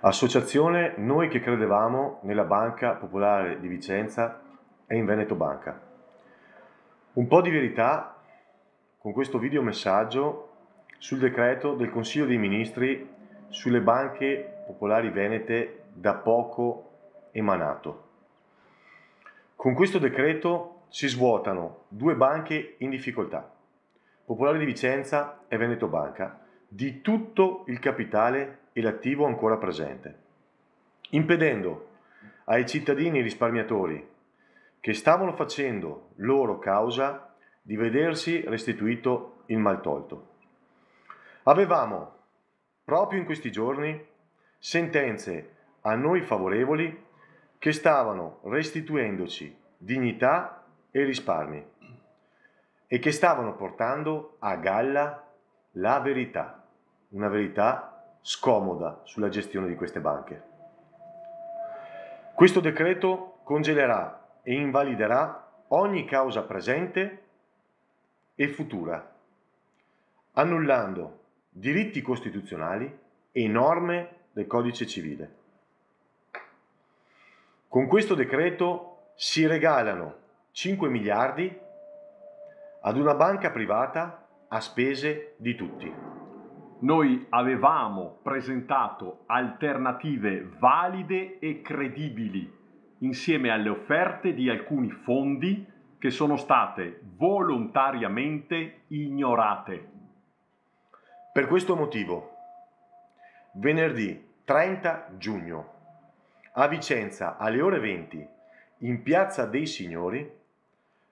Associazione Noi che credevamo nella Banca Popolare di Vicenza e in Veneto Banca. Un po' di verità con questo video messaggio sul decreto del Consiglio dei Ministri sulle banche popolari venete da poco emanato. Con questo decreto si svuotano due banche in difficoltà, Popolare di Vicenza e Veneto Banca, di tutto il capitale e l'attivo ancora presente, impedendo ai cittadini risparmiatori che stavano facendo loro causa di vedersi restituito il maltolto. Avevamo, proprio in questi giorni, sentenze a noi favorevoli che stavano restituendoci dignità e risparmi e che stavano portando a galla la verità, una verità scomoda sulla gestione di queste banche. Questo decreto congelerà e invaliderà ogni causa presente e futura, annullando diritti costituzionali e norme del Codice Civile. Con questo decreto si regalano 5 miliardi ad una banca privata a spese di tutti. Noi avevamo presentato alternative valide e credibili insieme alle offerte di alcuni fondi che sono state volontariamente ignorate. Per questo motivo, venerdì 30 giugno, a Vicenza alle ore 20, in Piazza dei Signori,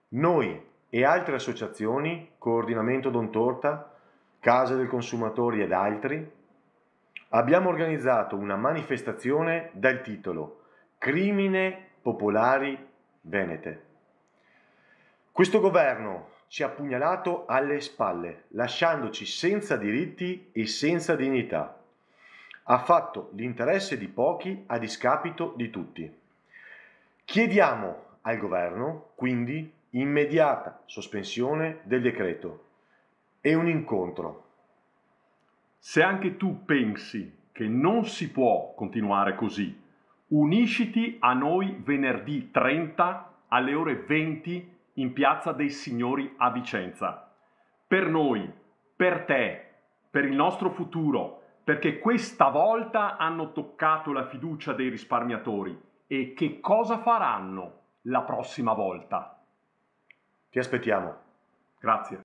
noi e altre associazioni, Coordinamento Don Torta, Casa del Consumatori ed altri, abbiamo organizzato una manifestazione dal titolo Crimine Popolari Venete. Questo governo ci ha pugnalato alle spalle, lasciandoci senza diritti e senza dignità. Ha fatto l'interesse di pochi a discapito di tutti. Chiediamo al governo, quindi, immediata sospensione del decreto e un incontro. Se anche tu pensi che non si può continuare così, unisciti a noi venerdì 30 alle ore 20 in Piazza dei Signori a Vicenza. Per noi, per te, per il nostro futuro, perché questa volta hanno toccato la fiducia dei risparmiatori. E che cosa faranno la prossima volta? Ti aspettiamo. Grazie.